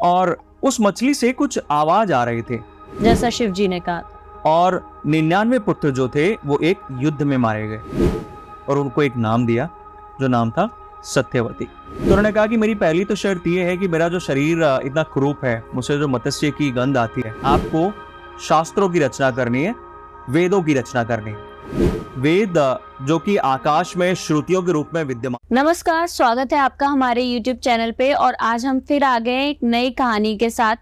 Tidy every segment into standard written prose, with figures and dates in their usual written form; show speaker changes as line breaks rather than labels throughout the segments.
और उस मछली से कुछ आवाज आ रहे थे,
जैसा शिव जी ने कहा।
और 99 पुत्र जो थे वो एक युद्ध में मारे गए और उनको एक नाम दिया जो नाम था सत्यवती। तो उन्होंने कहा कि मेरी पहली तो शर्त ये है कि मेरा जो शरीर इतना क्रूप है, मुझसे जो मत्स्य की गंध आती है, आपको शास्त्रों की रचना करनी है, वेदों की रचना करनी है, वेद जो कि आकाश में श्रुतियों के रूप में विद्यमान।
नमस्कार, स्वागत है आपका हमारे YouTube चैनल पे। और आज हम फिर आ गए एक नई कहानी के साथ,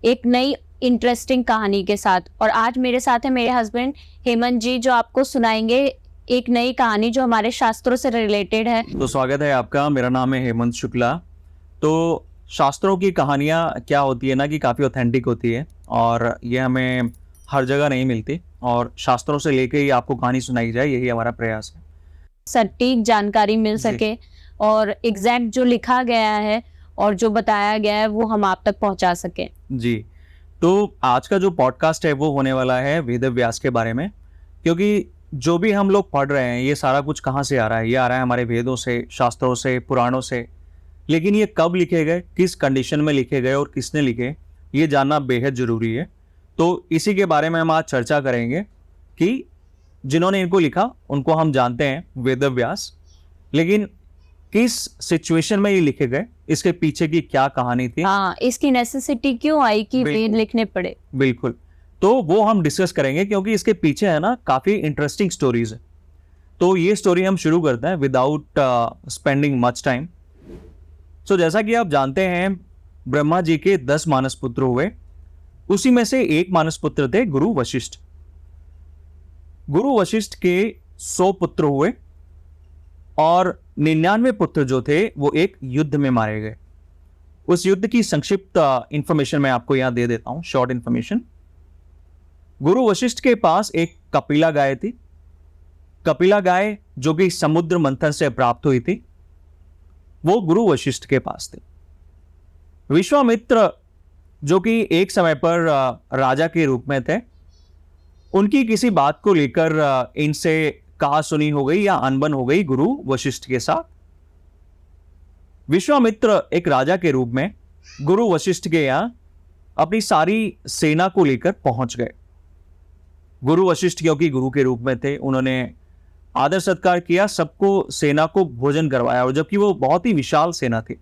एक नई इंटरेस्टिंग कहानी के साथ। और आज मेरे साथ है मेरे हस्बैंड हेमंत जी, जो आपको सुनाएंगे एक नई कहानी जो हमारे शास्त्रों से रिलेटेड है।
तो स्वागत है आपका, मेरा नाम है हेमंत शुक्ला। तो शास्त्रों की कहानियाँ क्या होती है ना कि काफ़ी ऑथेंटिक होती है और ये हमें हर जगह नहीं मिलती, और शास्त्रों से लेके ही आपको कहानी सुनाई जाए, यही हमारा प्रयास है।
सटीक जानकारी मिल सके और एग्जैक्ट जो लिखा गया है और जो बताया गया है वो हम आप तक पहुंचा सके।
जी, तो आज का जो पॉडकास्ट है वो होने वाला है वेद व्यास के बारे में, क्योंकि जो भी हम लोग पढ़ रहे हैं ये सारा कुछ कहाँ से आ रहा है? ये आ रहा है हमारे वेदों से, शास्त्रों से, पुराणों से। लेकिन ये कब लिखे गए, किस कंडीशन में लिखे गए और किसने लिखे, ये जानना बेहद ज़रूरी है। तो इसी के बारे में हम आज चर्चा करेंगे कि जिन्होंने इनको लिखा उनको हम जानते हैं वेद व्यास, लेकिन किस सिचुएशन में ये लिखे गए, इसके पीछे की क्या कहानी थी,
हाँ, इसकी नेसेसिटी क्यों आई कि वेद लिखने पड़े।
बिल्कुल, तो वो हम डिस्कस करेंगे, क्योंकि इसके पीछे है ना काफ़ी इंटरेस्टिंग स्टोरीज है। तो ये स्टोरी हम शुरू करते हैं विदाउट स्पेंडिंग मच टाइम। सो जैसा कि आप जानते हैं, ब्रह्मा जी के 10 मानस पुत्र हुए, उसी में से एक मानस पुत्र थे गुरु वशिष्ठ। गुरु वशिष्ठ के 100 पुत्र हुए और 99 पुत्र जो थे वो एक युद्ध में मारे गए। उस युद्ध की संक्षिप्त इंफॉर्मेशन मैं आपको यहां दे देता हूं, शॉर्ट इंफॉर्मेशन। गुरु वशिष्ठ के पास एक कपिला गाय थी। कपिला गाय जो कि समुद्र मंथन से प्राप्त हुई थी, वो गुरु वशिष्ठ के पास थी। विश्वामित्र जो कि एक समय पर राजा के रूप में थे, उनकी किसी बात को लेकर इनसे कहा सुनी हो गई या अनबन हो गई गुरु वशिष्ठ के साथ। विश्वामित्र एक राजा के रूप में गुरु वशिष्ठ के यहां अपनी सारी सेना को लेकर पहुंच गए। गुरु वशिष्ठ क्योंकि गुरु के रूप में थे, उन्होंने आदर सत्कार किया, सबको, सेना को भोजन करवाया, और जबकि वो बहुत ही विशाल सेना थी।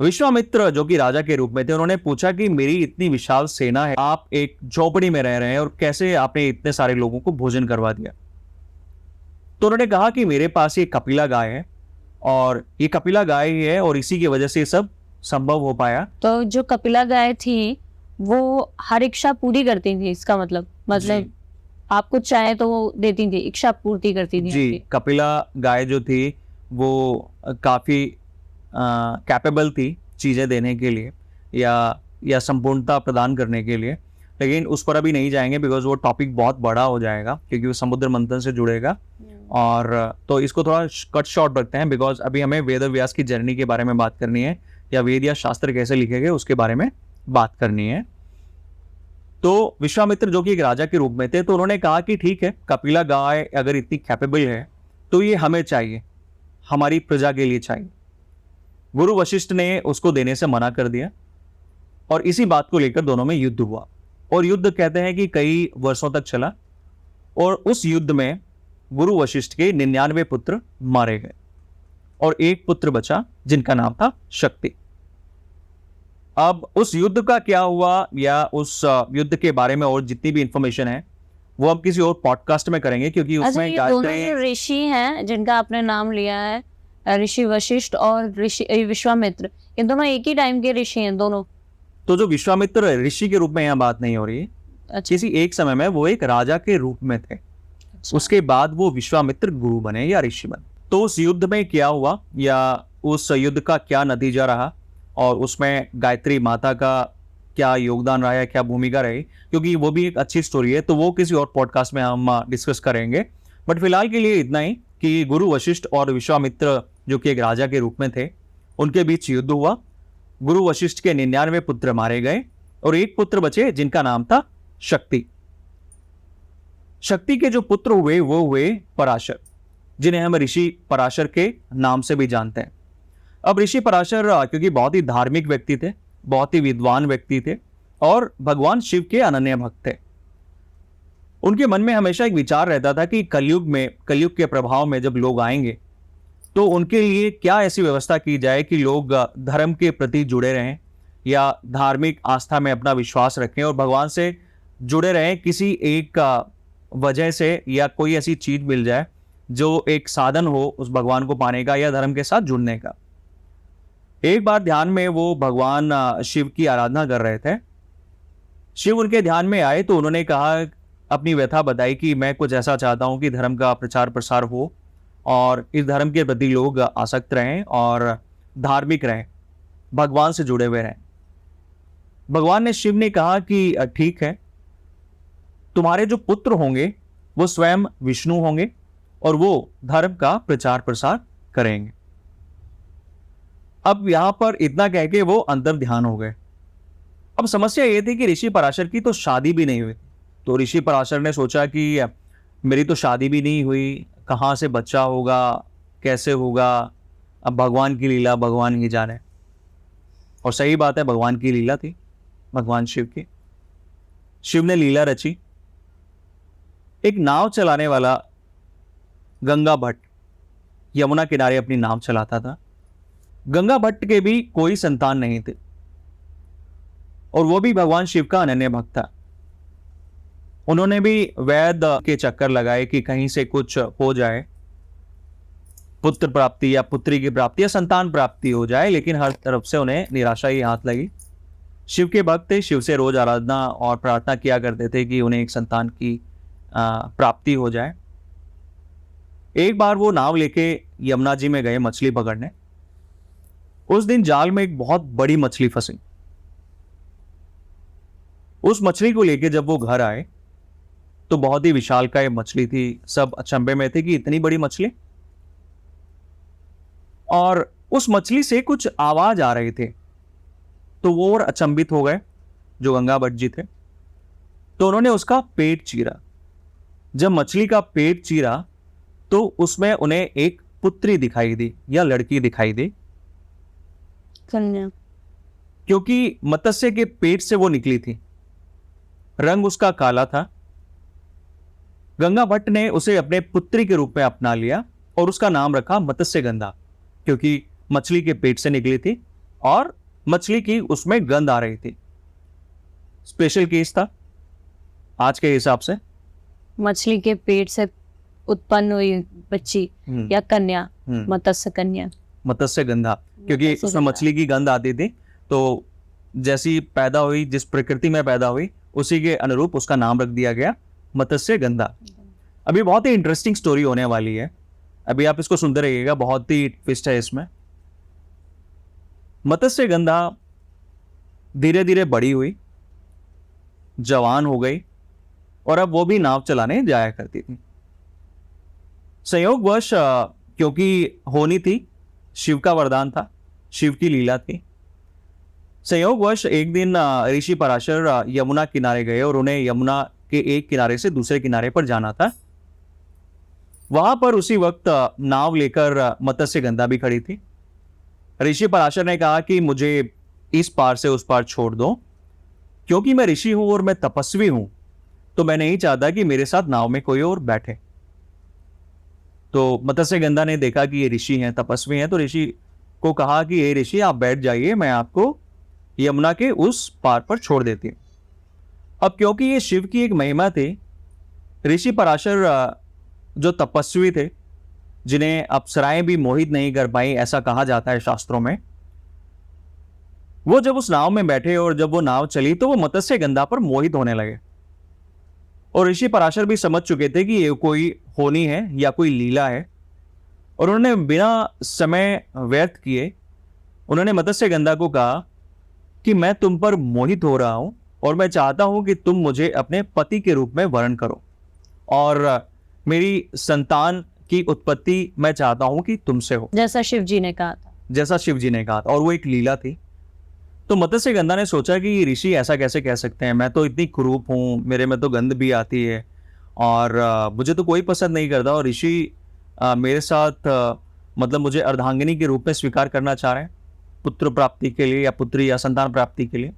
विश्वामित्र जो कि राजा के रूप में थे, उन्होंने पूछा कि मेरी इतनी विशाल सेना है, आप एक झोपड़ी में रह रहे हैं और कैसे आपने इतने सारे लोगों को भोजन करवा दिया? तो उन्होंने कहा कि मेरे पास ये कपिला गाय है और ये कपिला गाय ही है और इसी की वजह से ये सब संभव हो पाया।
तो जो कपिला गाय थी वो हर इच्छा पूरी करती थी, इसका मतलब आप कुछ चाहे तो वो देती थी, इच्छा पूर्ति करती थी
जी,
आपकी।
कपिला गाय जो थी वो काफी कैपेबल थी चीजें देने के लिए या संपूर्णता प्रदान करने के लिए। लेकिन उस पर अभी नहीं जाएंगे, बिकॉज वो टॉपिक बहुत बड़ा हो जाएगा, क्योंकि वो समुद्र मंथन से जुड़ेगा। और तो इसको थोड़ा कट शॉर्ट रखते हैं, बिकॉज अभी हमें वेद व्यास की जर्नी के बारे में बात करनी है, या वेद या शास्त्र कैसे लिखे गए उसके बारे में बात करनी है। तो विश्वामित्र जो कि एक राजा के रूप में थे, तो उन्होंने कहा कि ठीक है, कपिला गाय अगर इतनी कैपेबल है तो ये हमें चाहिए, हमारी प्रजा के लिए चाहिए। गुरु वशिष्ठ ने उसको देने से मना कर दिया और इसी बात को लेकर दोनों में युद्ध हुआ। और युद्ध कहते हैं कि कई वर्षों तक चला, और उस युद्ध में गुरु वशिष्ठ के 99 पुत्र मारे गए और एक पुत्र बचा जिनका नाम था शक्ति। अब उस युद्ध का क्या हुआ या उस युद्ध के बारे में और जितनी भी इंफॉर्मेशन है वो हम किसी और पॉडकास्ट में करेंगे, क्योंकि उसमें
ये दोनों जो ऋषि हैं जिनका आपने नाम लिया है, ऋषि वशिष्ठ और ऋषि विश्वामित्र, ये दोनों एक ही टाइम के ऋषि हैं दोनों।
तो जो विश्वामित्र ऋषि के रूप में यहाँ बात नहीं हो रही है,
अच्छा।
किसी एक समय में वो एक राजा के रूप में थे।
अच्छा।
उसके बाद वो विश्वामित्र गुरु बने या ऋषि बने। तो उस युद्ध में क्या हुआ या उस युद्ध का क्या नतीजा रहा और उसमें गायत्री माता का क्या योगदान रहा है, क्या भूमिका रही, क्योंकि वो भी एक अच्छी स्टोरी है, तो वो किसी और पॉडकास्ट में हम डिस्कस करेंगे। बट फिलहाल के लिए इतना ही कि गुरु वशिष्ठ और विश्वामित्र जो कि एक राजा के रूप में थे, उनके बीच युद्ध हुआ। गुरु वशिष्ठ के 99 पुत्र मारे गए और एक पुत्र बचे जिनका नाम था शक्ति। शक्ति के जो पुत्र हुए वो हुए पराशर, जिन्हें हम ऋषि पराशर के नाम से भी जानते हैं। अब ऋषि पराशर क्योंकि बहुत ही धार्मिक व्यक्ति थे, बहुत ही विद्वान व्यक्ति थे और भगवान शिव के अनन्य भक्त थे। उनके मन में हमेशा एक विचार रहता था कि कलयुग के प्रभाव में जब लोग आएंगे तो उनके लिए क्या ऐसी व्यवस्था की जाए कि लोग धर्म के प्रति जुड़े रहें या धार्मिक आस्था में अपना विश्वास रखें और भगवान से जुड़े रहें किसी एक वजह से, या कोई ऐसी चीज मिल जाए जो एक साधन हो उस भगवान को पाने का या धर्म के साथ जुड़ने का। एक बार ध्यान में वो भगवान शिव की आराधना कर रहे थे। शिव उनके ध्यान में आए तो उन्होंने कहा, अपनी व्यथा बताई कि मैं कुछ ऐसा चाहता हूं कि धर्म का प्रचार प्रसार हो और इस धर्म के प्रति लोग आसक्त रहें और धार्मिक रहें, भगवान से जुड़े हुए रहें। भगवान ने शिव ने कहा कि ठीक है, तुम्हारे जो पुत्र होंगे वो स्वयं विष्णु होंगे और वो धर्म का प्रचार प्रसार करेंगे। अब यहां पर इतना कह के वो अंतर ध्यान हो गए। अब समस्या ये थी कि ऋषि पराशर की तो शादी भी नहीं हुई, तो ऋषि पराशर ने सोचा कि मेरी तो शादी भी नहीं हुई, कहाँ से बच्चा होगा, कैसे होगा, अब भगवान की लीला भगवान ही जाने। और सही बात है, भगवान की लीला थी, भगवान शिव की। शिव ने लीला रची। एक नाव चलाने वाला गंगा भट्ट यमुना किनारे अपनी नाव चलाता था। गंगा भट्ट के भी कोई संतान नहीं थे और वो भी भगवान शिव का अनन्य भक्त था। उन्होंने भी वैद्य के चक्कर लगाए कि कहीं से कुछ हो जाए, पुत्र प्राप्ति या पुत्री की प्राप्ति या संतान प्राप्ति हो जाए, लेकिन हर तरफ से उन्हें निराशा ही हाथ लगी। शिव के भक्त थे, शिव से रोज आराधना और प्रार्थना किया करते थे कि उन्हें एक संतान की प्राप्ति हो जाए। एक बार वो नाव लेके यमुना जी में गए मछली पकड़ने। उस दिन जाल में एक बहुत बड़ी मछली फंसी। उस मछली को लेके जब वो घर आए तो बहुत ही विशालकाय मछली थी। सब अचंभे में थे कि इतनी बड़ी मछली, और उस मछली से कुछ आवाज आ रहे थे। तो वो और अचंभित हो गए जो गंगा भट्ट जी थे। तो उन्होंने उसका पेट चीरा। जब मछली का पेट चीरा तो उसमें उन्हें एक पुत्री दिखाई दी या लड़की दिखाई दी,
कन्या,
क्योंकि मत्स्य के पेट से वो निकली थी। रंग उसका काला था। गंगा भट्ट ने उसे अपने पुत्री के रूप में अपना लिया और उसका नाम रखा मत्स्यगंधा, क्योंकि मछली के पेट से निकली थी और मछली की उसमें गंध आ रही थी। स्पेशल केस था आज के हिसाब से।
मछली के पेट से उत्पन्न हुई बच्ची या कन्या, मत्स्य कन्या,
मत्स्यगंधा, क्योंकि उसमें मछली की गंध आती थी। तो जैसी पैदा हुई, जिस प्रकृति में पैदा हुई, उसी के अनुरूप उसका नाम रख दिया गया मत्स्यगंधा। अभी बहुत ही इंटरेस्टिंग स्टोरी होने वाली है, अभी आप इसको सुनते रहिएगा, बहुत ही ट्विस्ट है इसमें। मत्स्यगंधा धीरे धीरे बड़ी हुई, जवान हो गई और अब वो भी नाव चलाने जाया करती थी। संयोगवश, क्योंकि होनी थी, शिव का वरदान था, शिव की लीला थी, संयोगवश एक दिन ऋषि पराशर यमुना किनारे गए और उन्हें यमुना के एक किनारे से दूसरे किनारे पर जाना था। वहां पर उसी वक्त नाव लेकर मत्स्यगंधा भी खड़ी थी। ऋषि पराशर ने कहा कि मुझे इस पार से उस पार छोड़ दो, क्योंकि मैं ऋषि हूं और मैं तपस्वी हूं, तो मैं नहीं चाहता कि मेरे साथ नाव में कोई और बैठे। तो मत्स्यगंधा ने देखा कि ये ऋषि हैं, तपस्वी हैं, तो ऋषि को कहा कि ये ऋषि आप बैठ जाइए, मैं आपको यमुना के उस पार पर छोड़ देती हूं। अब क्योंकि ये शिव की एक महिमा थी, ऋषि पराशर जो तपस्वी थे, जिन्हें अप्सराएं भी मोहित नहीं कर पाई, ऐसा कहा जाता है शास्त्रों में, वो जब उस नाव में बैठे और जब वो नाव चली तो वो मत्स्यगंधा पर मोहित होने लगे। और ऋषि पराशर भी समझ चुके थे कि ये कोई होनी है या कोई लीला है, और उन्होंने बिना समय व्यर्थ किए उन्होंने मत्स्यगंधा को कहा कि मैं तुम पर मोहित हो रहा हूं और मैं चाहता हूं कि तुम मुझे अपने पति के रूप में वर्ण करो और मेरी संतान की उत्पत्ति मैं चाहता हूं कि तुमसे हो,
जैसा शिव जी ने कहा था।
जैसा शिव जी ने कहा था, और वो एक लीला थी। तो मत्स्यगंधा ने सोचा कि ऋषि ऐसा कैसे कह सकते हैं, मैं तो इतनी कुरूप हूँ, मेरे में तो गंध भी आती है और मुझे तो कोई पसंद नहीं करता, और ऋषि मेरे साथ मतलब मुझे अर्धांगिनी के रूप में स्वीकार करना चाह रहे हैं। पुत्र प्राप्ति के लिए या पुत्री या संतान प्राप्ति के लिए।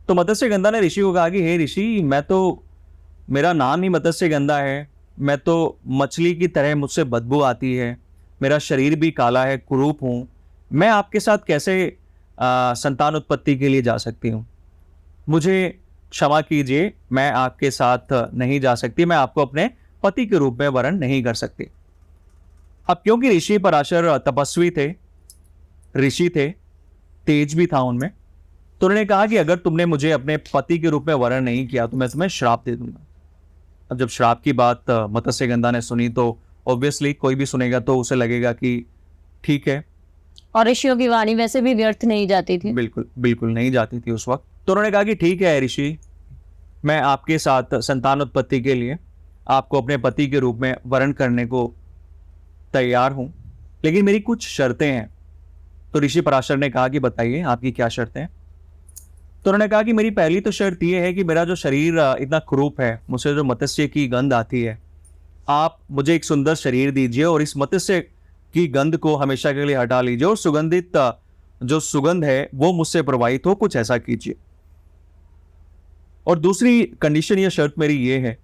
तो मत्स्य गंधा ने ऋषि को कहा कि हे ऋषि, मेरा नाम ही मत्स्य गंधा है, मैं तो मछली की तरह, मुझसे बदबू आती है, मेरा शरीर भी काला है, कुरूप हूँ, मैं आपके साथ कैसे संतान उत्पत्ति के लिए जा सकती हूँ? मुझे क्षमा कीजिए, मैं आपके साथ नहीं जा सकती, मैं आपको अपने पति के रूप में वरण नहीं कर सकती। अब क्योंकि ऋषि पराशर तपस्वी थे, ऋषि थे, तेज भी था उनमें, तो उन्होंने कहा कि अगर तुमने मुझे अपने पति के रूप में वरण नहीं किया तो मैं तुम्हें श्राप दे दूंगा। अब जब श्राप की बात मत्स्य गंधा ने सुनी तो ऑब्वियसली कोई भी सुनेगा तो उसे लगेगा कि ठीक है।
और ऋषियों की वाणी वैसे भी व्यर्थ नहीं जाती थी।
बिल्कुल बिल्कुल नहीं जाती थी उस वक्त। तो उन्होंने कहा कि ठीक है ऋषि, मैं आपके साथ संतान उत्पत्ति के लिए आपको अपने पति के रूप में वरण करने को तैयार हूं, लेकिन मेरी कुछ शर्तें हैं। तो ऋषि पराशर ने कहा कि बताइए आपकी क्या शर्तें हैं? तो उन्होंने कहा कि मेरी पहली तो शर्त यह है कि मेरा जो शरीर इतना कुरूप है, मुझसे जो मत्स्य की गंध आती है, आप मुझे एक सुंदर शरीर दीजिए और इस मत्स्य की गंध को हमेशा के लिए हटा लीजिए और सुगंधित जो सुगंध है वो मुझसे प्रवाहित हो, कुछ ऐसा कीजिए। और दूसरी कंडीशन या शर्त मेरी ये है,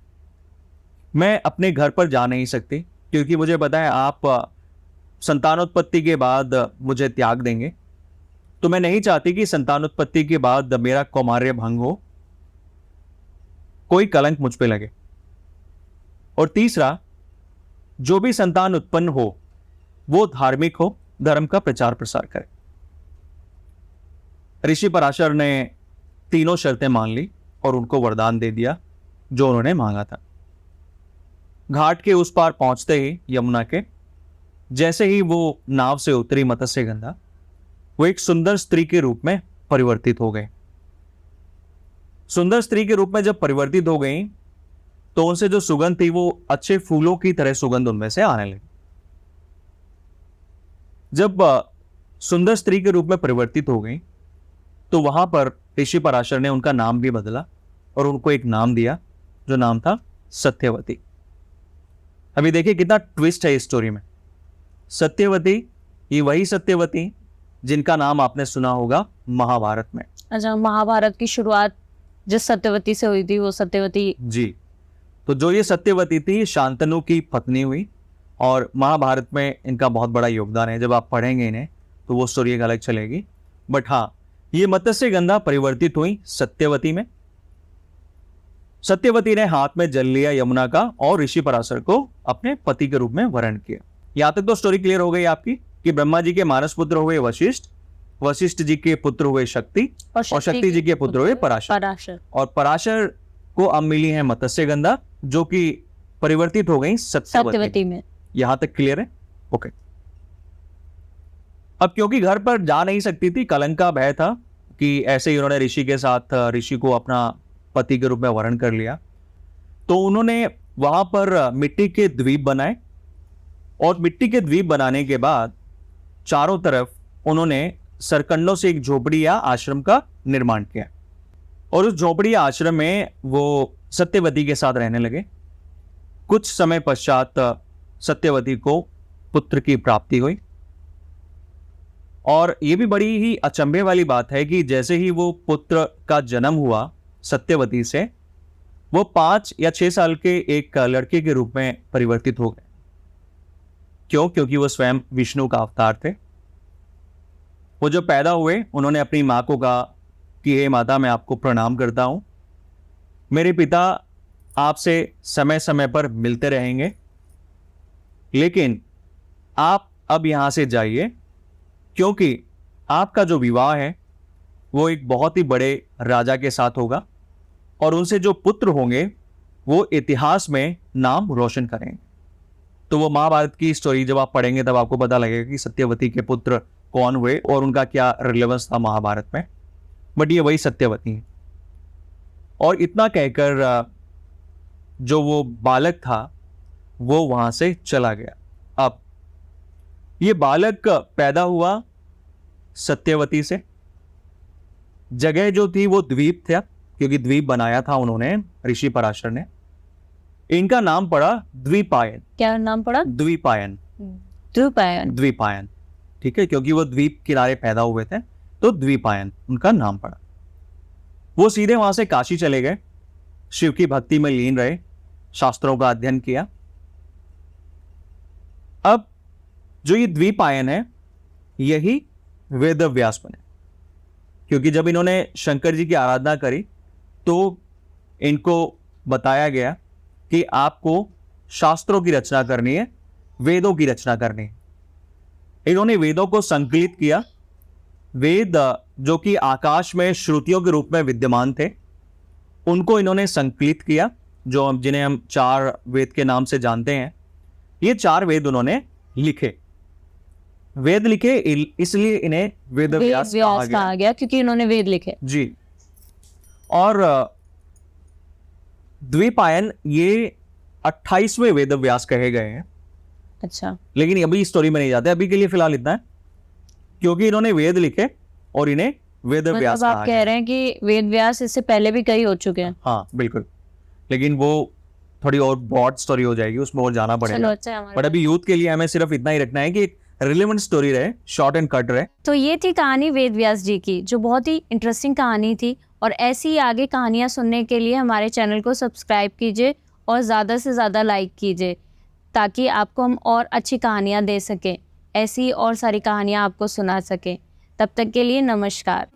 मैं अपने घर पर जा नहीं सकती क्योंकि मुझे पता है आप संतानोत्पत्ति के बाद मुझे त्याग देंगे, तो मैं नहीं चाहती कि संतानोत्पत्ति के बाद मेरा कौमार्य भंग हो, कोई कलंक मुझ पे लगे। और तीसरा, जो भी संतान उत्पन्न हो वो धार्मिक हो, धर्म का प्रचार प्रसार करे। ऋषि पराशर ने तीनों शर्तें मान ली और उनको वरदान दे दिया जो उन्होंने मांगा था। घाट के उस पार पहुंचते ही यमुना के, जैसे ही वो नाव से उतरी मत्स्य गंधा, वो एक सुंदर स्त्री के रूप में परिवर्तित हो गए। सुंदर स्त्री के रूप में जब परिवर्तित हो गई तो उनसे जो सुगंध थी वो अच्छे फूलों की तरह सुगंध उनमें से आने लगी। जब सुंदर स्त्री के रूप में परिवर्तित हो गई तो वहां पर ऋषि पराशर ने उनका नाम भी बदला और उनको एक नाम दिया जो नाम था सत्यवती। अभी देखिए कितना ट्विस्ट है इस स्टोरी में। सत्यवती, ये वही सत्यवती जिनका नाम आपने सुना होगा महाभारत में।
अच्छा, महाभारत की शुरुआत जिस सत्यवती से हुई थी वो सत्यवती।
जी, तो जो ये सत्यवती थी शांतनु की पत्नी हुई और महाभारत में इनका बहुत बड़ा योगदान है। जब आप पढ़ेंगे इन्हें तो वो स्टोरी एक अलग चलेगी। बट हाँ, ये मत्स्य गंधा परिवर्तित हुई सत्यवती में। सत्यवती ने हाथ में जल लिया यमुना का और ऋषि पराशर को अपने पति के रूप में वरण किया। यहां तक तो स्टोरी क्लियर हो गई आपकी कि ब्रह्मा जी के मानस पुत्र हुए वशिष्ठ, वशिष्ठ जी के पुत्र हुए शक्ति और शक्ति जी के पुत्र हुए पराशर। और पराशर को अब मिली है मत्स्य गंधा जो कि परिवर्तित हो गई सत्यवती में। यहां तक क्लियर है? ओके। अब क्योंकि घर पर जा नहीं सकती थी, कलंक का भय था कि ऐसे ही उन्होंने ऋषि के साथ, ऋषि को अपना पति के रूप में वरण कर लिया, तो उन्होंने वहां पर मिट्टी के द्वीप बनाए और मिट्टी के द्वीप बनाने के बाद चारों तरफ उन्होंने सरकंडों से एक झोपड़ी या आश्रम का निर्माण किया और उस झोपड़ी या आश्रम में वो सत्यवती के साथ रहने लगे। कुछ समय पश्चात सत्यवती को पुत्र की प्राप्ति हुई और यह भी बड़ी ही अचंभे वाली बात है कि जैसे ही वो पुत्र का जन्म हुआ सत्यवती से, वो 5 या 6 साल के एक लड़के के रूप में परिवर्तित हो गए। क्यों? क्योंकि वो स्वयं विष्णु का अवतार थे। वो जो पैदा हुए उन्होंने अपनी मां को कहा कि हे माता, मैं आपको प्रणाम करता हूं, मेरे पिता आपसे समय समय पर मिलते रहेंगे, लेकिन आप अब यहां से जाइए क्योंकि आपका जो विवाह है वो एक बहुत ही बड़े राजा के साथ होगा और उनसे जो पुत्र होंगे वो इतिहास में नाम रोशन करेंगे। तो वो महाभारत की स्टोरी जब आप पढ़ेंगे तब आपको पता लगेगा कि सत्यवती के पुत्र कौन हुए और उनका क्या रिलेवेंस था महाभारत में। बट ये वही सत्यवती है। और इतना कहकर जो वो बालक था वो वहां से चला गया। अब ये बालक पैदा हुआ सत्यवती से। जगह जो थी वो द्वीप था क्योंकि द्वीप बनाया था उन्होंने, ऋषि पराशर ने। इनका नाम पड़ा द्वीपायन।
क्या नाम पड़ा?
द्वीपायन।
द्वीपायन।
द्वीपायन, ठीक है, क्योंकि वो द्वीप किनारे पैदा हुए थे तो द्वीपायन उनका नाम पड़ा। वो सीधे वहां से काशी चले गए, शिव की भक्ति में लीन रहे, शास्त्रों का अध्ययन किया। अब जो ये द्वीपायन है यही वेदव्यास बने, क्योंकि जब इन्होंने शंकर जी की आराधना करी तो इनको बताया गया कि आपको शास्त्रों की रचना करनी है, वेदों की रचना करनी है। इन्होंने वेदों को संकलित किया। वेद जो कि आकाश में श्रुतियों के रूप में विद्यमान थे, उनको इन्होंने संकलित किया, जो जिन्हें हम 4 वेद के नाम से जानते हैं। ये 4 वेद उन्होंने लिखे। वेद लिखे इसलिए इन्हें वेदव्यास
कहा गया क्योंकि इन्होंने वेद लिखे
जी। और द्वीपायन ये 28वें वेदव्यास कहे गए हैं।
अच्छा,
लेकिन अभी स्टोरी में नहीं जाते, अभी के लिए फिलहाल इतना है, क्योंकि इन्होंने वेद लिखे और इन्हें वेदव्यास
मतलब आप कह रहे हैं कि वेद व्यास इससे पहले भी कई हो चुके हैं।
हाँ बिल्कुल, लेकिन वो थोड़ी और ब्रॉड स्टोरी हो जाएगी, उसमें और जाना
चलो
पड़ेगा।
अच्छा है
बट अभी यूथ के लिए हमें सिर्फ इतना ही रखना है कि एक रिलेवेंट स्टोरी रहे, शॉर्ट एंड कट रहे।
तो ये थी कहानी वेद व्यास जी की, जो बहुत ही इंटरेस्टिंग कहानी थी। और ऐसी ही आगे कहानियाँ सुनने के लिए हमारे चैनल को सब्सक्राइब कीजिए और ज़्यादा से ज़्यादा लाइक कीजिए, ताकि आपको हम और अच्छी कहानियाँ दे सकें, ऐसी और सारी कहानियाँ आपको सुना सकें। तब तक के लिए नमस्कार।